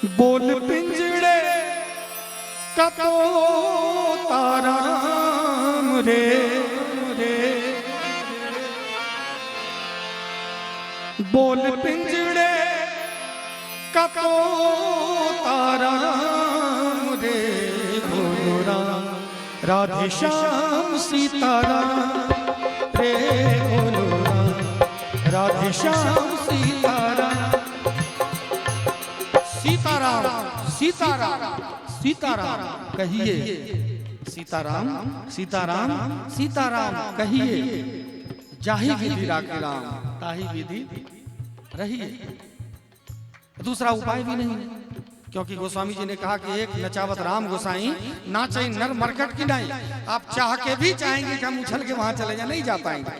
बोल पिंजड़े का तोता राम रे रे, बोल पिंजड़े का तोता राम रे, बोलो राम राधे श्याम सीताराम रे, बोलो राम राधे श्याम सीताराम। सीताराम सीताराम सीताराम कहिए, सीताराम सीताराम सीताराम कहिए, जाहि विधि राखे राम ताहि विधि रहिए। दूसरा उपाय भी नहीं, क्योंकि गोस्वामी जी ने कहा कि एक नचावत राम गोसाई नाचे नर मरकट की नाई। आप चाह के भी चाहेंगे कि हम उछल के वहां चले जाए, नहीं जा पाएंगे।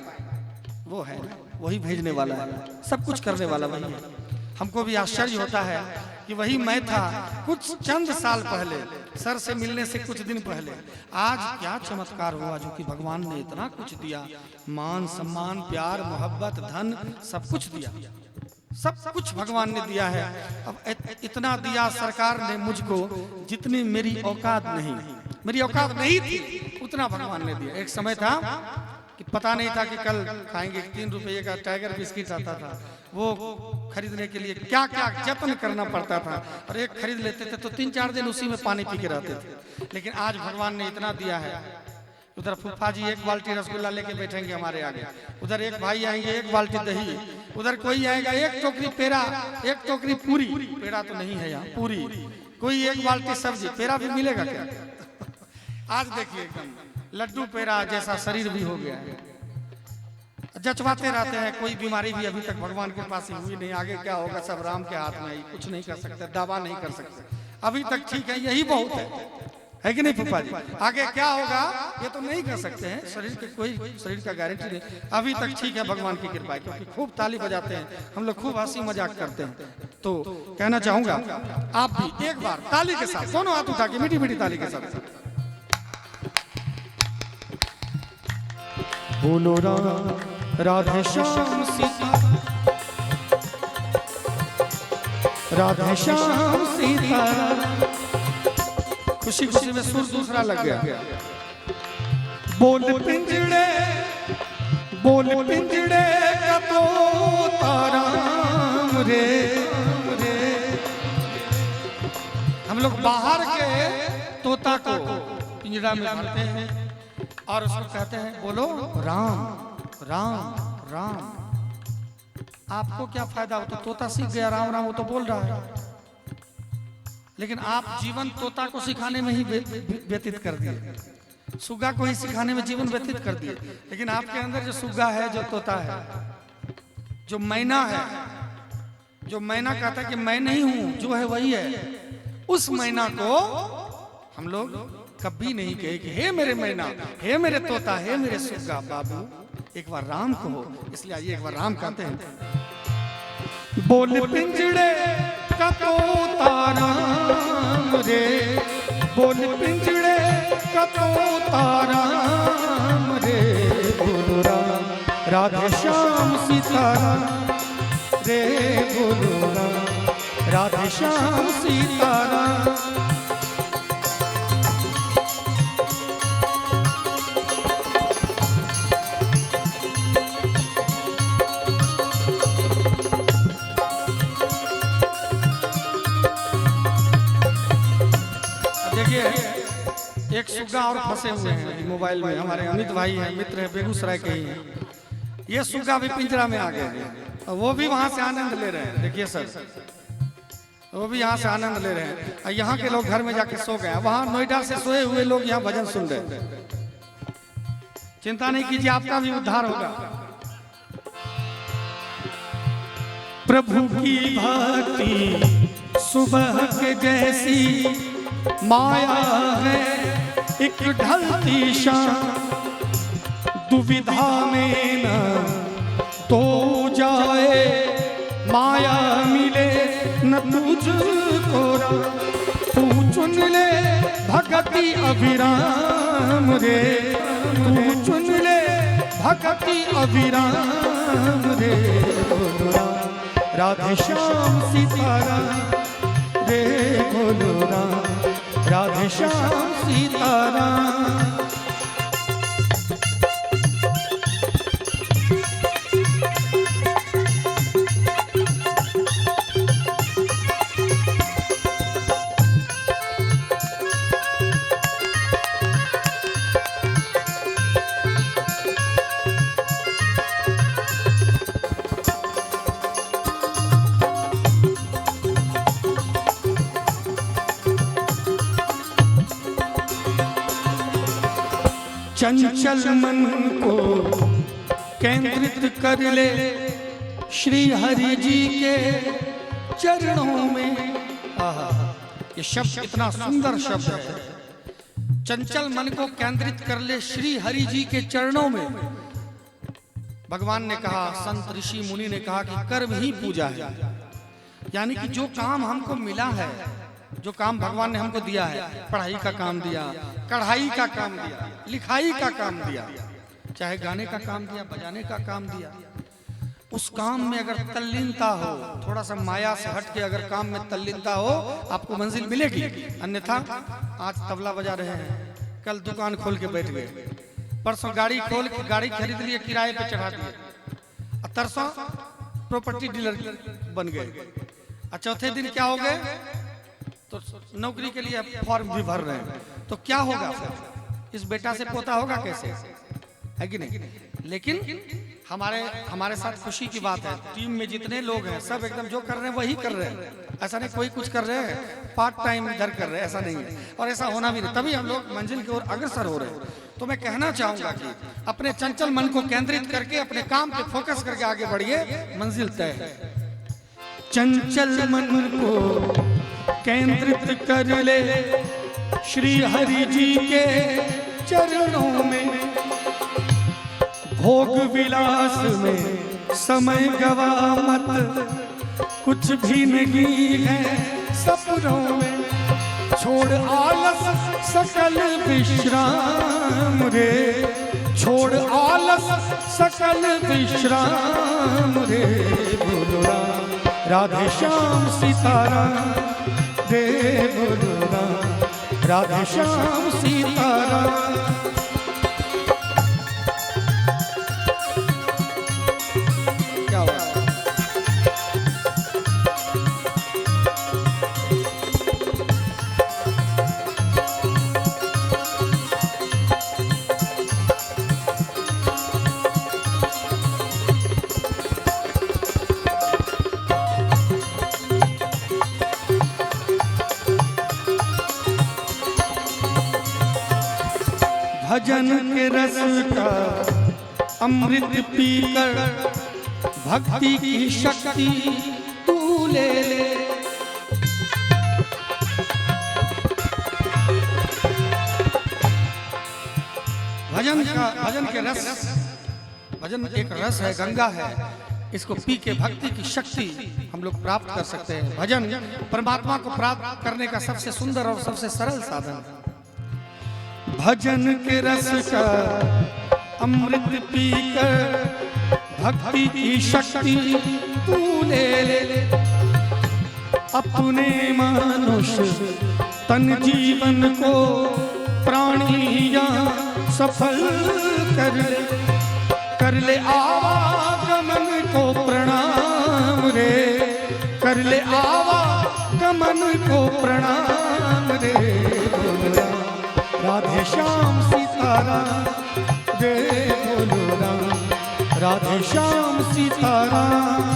वो है वही भेजने वाला है, सब कुछ करने वाला वही है। हमको भी आश्चर्य होता है कि वही मैं था कुछ चंद साल पहले, सर से मिलने से कुछ दिन पहले। आज क्या चमत्कार हुआ जो कि भगवान ने इतना कुछ दिया, मान सम्मान प्यार मोहब्बत धन सब कुछ दिया, सब कुछ भगवान ने दिया है। अब इतना दिया सरकार ने मुझको, जितनी मेरी औकात नहीं थी उतना भगवान ने दिया। एक समय था कि पता नहीं था कि कल खाएंगे। 3 रुपये का टाइगर बिस्किट आता था, वो खरीदने के लिए क्या क्या जतन करना पड़ता था, और एक खरीद लेते थे तो 3-4 दिन उसी में पानी पी के रहते थे। लेकिन आज भगवान ने इतना दिया है। उधर फूफा जी 1 बाल्टी रसगुल्ला लेके बैठेंगे हमारे आगे, उधर एक भाई आएंगे 1 बाल्टी दही, उधर कोई आएगा 1 टोकरी पेड़ा, 1 टोकरी पूरी, पेड़ा तो नहीं है यहाँ, पूरी, कोई 1 बाल्टी सब्जी। पेड़ा भी मिलेगा क्या? आज देखिए एकदम लड्डू पेड़ा जैसा शरीर भी हो गया है। जचवाते रहते हैं, कोई बीमारी भी अभी तक भगवान के पास ही हुई नहीं। आगे क्या होगा सब राम के हाथ में, कुछ नहीं कर सकते, दावा नहीं कर सकते। अभी तक ठीक है, यही बहुत है कि नहीं फूफा जी? आगे क्या होगा ये तो नहीं कर सकते हैं, शरीर के कोई शरीर का गारंटी नहीं। अभी तक ठीक है भगवान की कृपा है, क्योंकि खूब ताली बजाते हैं हम लोग, खूब हंसी मजाक करते हैं। तो कहना चाहूंगा आप भी एक बार ताली के साथ, दोनों हाथ उठा के मीठी मीठी ताली के साथ, बोलो राम राधे श्याम सीता, राधे श्याम सीता। खुशी खुशी में सुर दूसरा लग गया। बोल पिंजड़े का तोता राम रे रे। हम लोग बाहर के तोता को पिंजड़ा में भरते हैं और उसको कहते हैं बोलो राम राम राम। आपको क्या फायदा? हो तो तोता सीख गया राम राम, वो तो बोल रहा है, लेकिन आप जीवन तोता को सिखाने में ही व्यतीत कर दिए, सुग्गा को ही सिखाने में जीवन व्यतीत कर दिए। लेकिन आपके अंदर जो सुग्गा है, जो तोता है, जो मैना है, जो मैना कहता है कि मैं नहीं हूं, जो है वही है, उस मैना को हम लोग कभी नहीं कहे कि हे मेरे मैना, हे मेरे तोता, हे मेरे सुग्गा बाबू, एक बार राम कहो। इसलिए आइए एक बार राम कहते हैं। बोल पिंजड़े का तोता राम रे, बोल पिंजड़े का तोता राम रे, बोलो राम राधे श्याम सीताराम रे, बोलो राम राधे श्याम सीताराम। एक सुग्गा और फंसे हुए हैं मोबाइल में, हमारे अमित भाई हैं, मित्र हैं, बेगूसराय के ही हैं। ये सुग्गा भी पिंजरा में आ गए और वो भी वहां से आनंद ले रहे हैं। देखिए सर, वो भी यहाँ से आनंद ले रहे हैं, और यहाँ के लोग घर में जाके सो गए। वहां नोएडा से सोए हुए लोग यहाँ भजन सुन रहे हैं। चिंता नहीं कीजिए, आपका भी उद्धार होगा। प्रभु की भक्ति सुबह के जैसी माया है, एक ढलती शाम, दुविधा में न तो जाए, माया मिले न तुझको, तू चुन ले भक्ति अभिराम रे, तू चुन ले भक्ति अभिराम रे, राधे श्याम सीताराम जय बोलो राम, राधे श्याम सीताराम। चंचल मन को केंद्रित कर ले श्री हरि जी के चरणों में। ये शब्द इतना सुंदर शब्द है, चंचल मन को केंद्रित कर ले श्री हरि जी के चरणों में। भगवान ने कहा, संत ऋषि मुनि ने कहा कि कर्म ही पूजा है, यानी कि जो काम हमको मिला है, जो काम भगवान ने हमको दिया है, पढ़ाई का काम दिया, कढ़ाई का काम दिया, लिखाई का काम दिया, चाहे गाने का काम दिया, बजाने का काम दिया, उस काम में अगर तल्लीनता हो, थोड़ा सा माया से हट के अगर काम में तल्लीनता हो, आपको मंजिल मिलेगी। अन्यथा आज तबला बजा रहे हैं, कल दुकान खोल के बैठ गए, परसों गाड़ी खोल के गाड़ी खरीद लिए, किराए पे चढ़ा दिए, तरसों प्रॉपर्टी डीलर बन गए, और चौथे दिन क्या हो गए, तो नौकरी के लिए फॉर्म भी भर रहे हैं। तो क्या होगा, इस बेटा से पोता होगा कैसे, है कि नहीं? लेकिन हमारे साथ खुशी की बात है, टीम में जितने लोग हैं सब एकदम जो कर रहे हैं वही कर रहे हैं। ऐसा नहीं कोई कुछ कर रहे हैं पार्ट टाइम इधर कर रहे हैं, ऐसा नहीं है, और ऐसा होना भी नहीं, तभी हम लोग मंजिल की ओर अग्रसर हो रहे हैं। तो मैं कहना चाहूंगा कि अपने चंचल मन को केंद्रित करके अपने काम पे फोकस करके आगे बढ़िए, मंजिल तय है। चंचल मन को केंद्रित कर ले श्री हरि जी के चरणों में, भोग विलास में समय गवा मत, कुछ भी नहीं है सपनों में, छोड़ आलस सकल विश्राम रे, छोड़ आलस सकल विश्राम रे, बोलो राम, राधे श्याम सीताराम, रे बोलो राम, राधे श्याम सीताराम। क्या हुआ? भजन के रस का अमृत पीकर भक्ति की शक्ति तू ले ले, भजन के रस, भजन एक रस है, गंगा है, इसको पी के भक्ति की शक्ति हम लोग प्राप्त कर सकते हैं। भजन परमात्मा को प्राप्त करने का सबसे सुंदर और सबसे सरल साधन है। भजन के रस का अमृत पीकर भक्ति की शक्ति तू ले ले, अपने मनुष्य तन जीवन को प्राणिया सफल कर ले आवागमन को प्रणाम रे, कर ले आवागमन को प्रणाम रे, राधे श्याम सीताराम, रे बोलो राम, राधे श्याम सीताराम।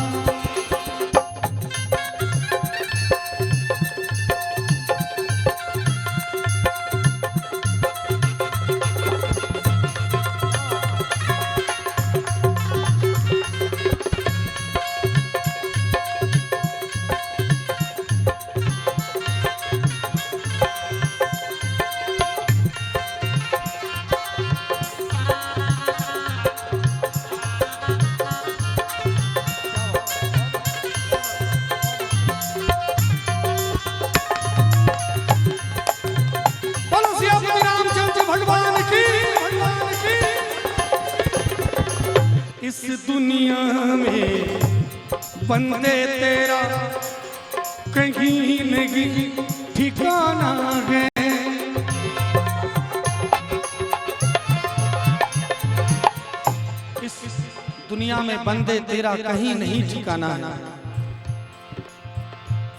इस दुनिया में बंदे तेरा कहीं न नहीं ठिकाना है। इस दुनिया में बंदे तेरा कहीं नहीं ठिकाना है।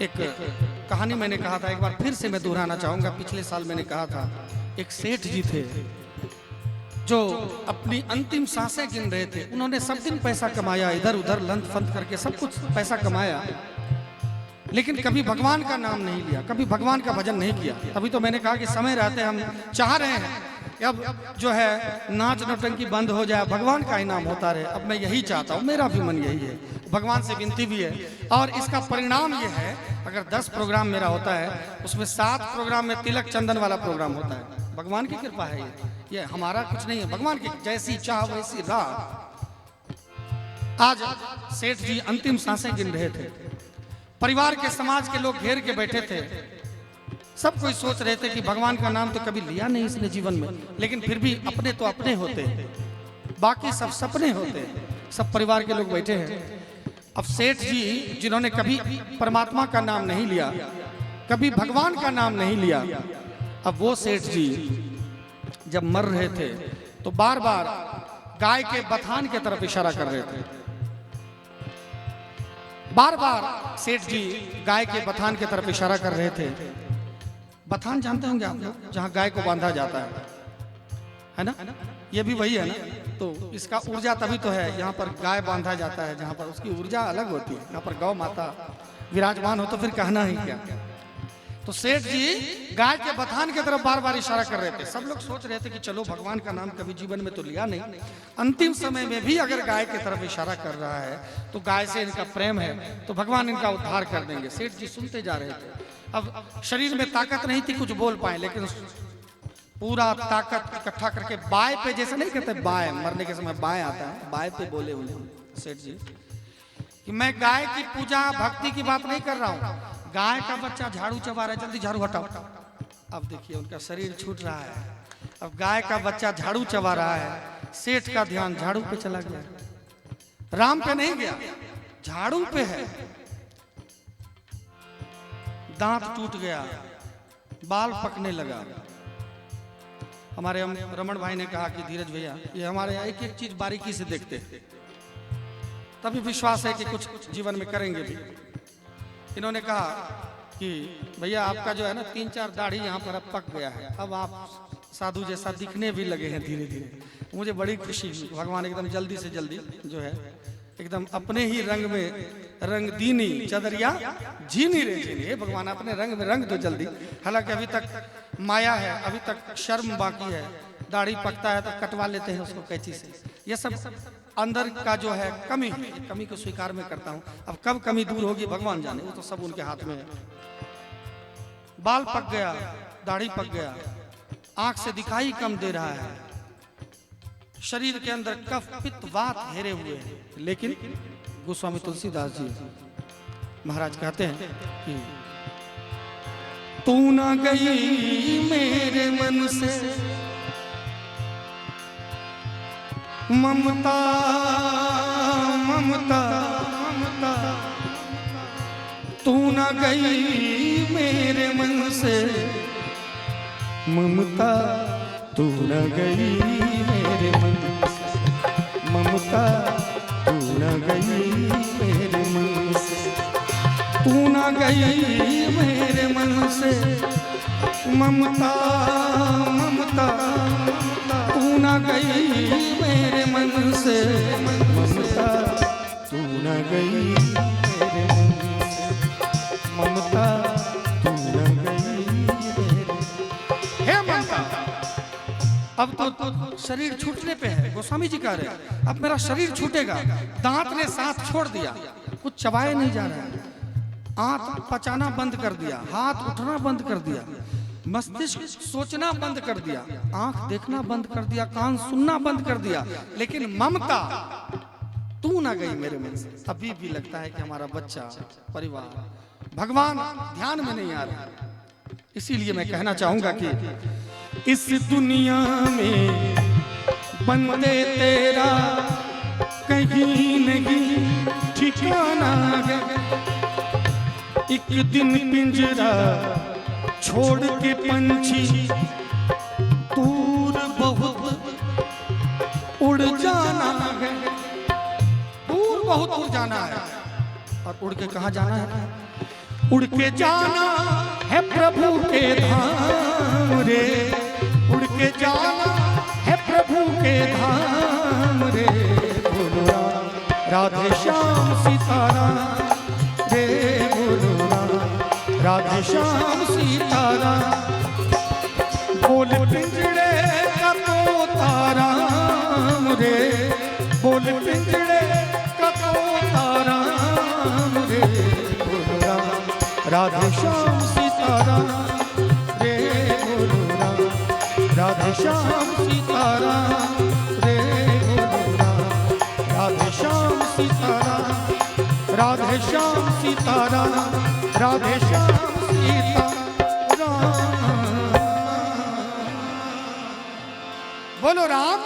एक कहानी मैंने कहा था, एक बार फिर से मैं दोहराना चाहूंगा। पिछले साल मैंने कहा था, एक सेठ जी थे जो अपनी अंतिम सांसें गिन रहे थे। उन्होंने सब दिन पैसा कमाया, इधर उधर लंत फंत करके सब कुछ पैसा कमाया, लेकिन कभी भगवान का नाम नहीं लिया, कभी भगवान का भजन नहीं किया। तभी तो मैंने कहा कि समय रहते हम चाह रहे हैं अब जो है नाच नौटंकी बंद हो जाए, भगवान का ही नाम होता रहे। अब मैं यही चाहता हूँ, मेरा भी मन यही है, भगवान से विनती भी है। और इसका परिणाम ये है, अगर 10 प्रोग्राम मेरा होता है, उसमें 7 प्रोग्राम में तिलक चंदन वाला प्रोग्राम होता है। भगवान की कृपा है, ये हमारा कुछ नहीं है, भगवान की जैसी चाह वैसी राह। आज सेठ जी अंतिम सांसें गिन रहे थे, परिवार के समाज के लोग घेर के बैठे थे। सब कोई सोच रहे थे कि भगवान का नाम तो कभी लिया नहीं इसने जीवन में, लेकिन फिर भी अपने तो अपने होते हैं, बाकी सब सपने होते हैं। सब परिवार के लोग बैठे हैं। अब सेठ जी जिन्होंने कभी परमात्मा का नाम नहीं लिया, कभी भगवान का नाम नहीं लिया, अब वो सेठ जी जब मर रहे थे तो बार बार गाय के बथान की तरफ इशारा कर रहे थे। बार बार सेठ जी गाय के बथान की तरफ इशारा कर रहे थे। बथान जानते होंगे आप लोग, जहां गाय को बांधा जाता है ना? ये भी वही है ना? तो इसका ऊर्जा तभी तो है, यहाँ पर गाय बांधा जाता है, जहाँ पर उसकी ऊर्जा अलग होती है। यहाँ पर गौ माता विराजमान हो तो फिर कहना ही क्या। तो सेठ जी गाय के बथान की तरफ बार बार इशारा कर रहे थे। सब लोग सोच रहे थे कि चलो भगवान का नाम कभी जीवन में तो लिया नहीं, अंतिम समय में भी अगर गाय की तरफ इशारा कर रहा है तो गाय से इनका प्रेम है, तो भगवान इनका उद्धार कर देंगे। सेठ जी सुनते जा रहे थे। अब शरीर में ताकत नहीं थी कुछ बोल पाए, लेकिन पूरा ताकत इकट्ठा करके बाय पे, जैसे नहीं कहते बाय, मरने के समय बाय आता है, बाय पे बोले उन्हें सेठ जी कि मैं गाय की पूजा भक्ति की बात नहीं कर रहा हूँ। गाय का बच्चा झाड़ू चबा रहा है, जल्दी झाड़ू हटाओ। अब देखिए उनका शरीर छूट रहा है। अब गाय का बच्चा झाड़ू चबा रहा है, सेठ का ध्यान झाड़ू पे चला गया, राम पे नहीं गया, झाड़ू पे है। दांत टूट गया, बाल पकने लगा। हमारे रमन भाई ने कहा कि धीरज भैया, ये हमारे यहाँ एक एक चीज बारीकी से देखते हैं, तभी विश्वास है कि कुछ जीवन में करेंगे भी। इन्होंने कहा कि भैया आपका जो है ना 3-4 दाढ़ी यहाँ पर अब पक गया है, अब आप साधु जैसा दिखने भी लगे हैं धीरे धीरे। मुझे बड़ी खुशी हुई, भगवान एकदम जल्दी से जल्दी जो है एकदम अपने ही रंग में रंग दीनी चदरिया जीनी रे जीनी। भगवान अपने रंग में रंग दो जल्दी। हालांकि अभी तक माया है, अभी तक शर्म बाकी है, दाढ़ी पकता है तो कटवा लेते हैं उसको कैंची से। ये सब अंदर का जो है कमी है, कमी को स्वीकार में करता हूँ। अब कब कमी दूर होगी भगवान जाने, वो तो सब उनके हाथ में है। बाल पक गया, दाढ़ी पक गया, आंख से दिखाई कम दे रहा है, शरीर के अंदर कफ पित्त वात घेरे हुए हैं। लेकिन गोस्वामी तुलसीदास जी महाराज कहते हैं कि तू ना गई मेरे मन से ममता ममता ममता, तू ना गई मेरे मन से ममता, तू ना गई मेरे मन से ममता, तू ना गई मेरे मन से, तू ना गई मेरे मन से ममता ममता, तू ना गई मेरे मन से ममता, तू ना गई मेरे मन से ममता, तू ना गई मेरे। हे ममता, अब तो शरीर छूटने पे है। गोस्वामी जी कह रहे हैं अब मेरा शरीर छूटेगा। दांत ने साथ छोड़ दिया, कुछ चबाए नहीं जा रहा है, आंख पचाना बंद कर दिया, हाथ उठना बंद कर दिया, मस्तिष्क सोचना बंद कर दिया, आंख देखना बंद कर दिया, कान सुनना बंद कर दिया, लेकिन ममता तू ना गई मेरे मन से। अभी भी लगता है कि हमारा बच्चा, परिवार, भगवान ध्यान में नहीं आ रहा। इसीलिए मैं कहना चाहूंगा कि इस दुनिया में बंदे तेरा कहीं नहीं ठिकाना है, एक दिन पिंजरा छोड़ के पंछी दूर बहुत उड़ जाना है, दूर बहुत उड़ जाना है। और उड़ के कहाँ जाना है? उड़ के जाना है प्रभु के धाम रे, उड़ के जाना है प्रभु के धाम रे। बोलो राधे श्याम सीताराम रे, बोलो राधे श्याम सीताराम। बोल पिंजड़े का तोता राम रे, बोल पिंजड़े का तोता राम रे। बोलो राधे श्याम सीताराम रे, बोलो राधे श्याम सीताराम रे, बोलो राधे श्याम सीताराम, राधे श्याम सीताराम, राधे श्याम सीताराम। बोलो राम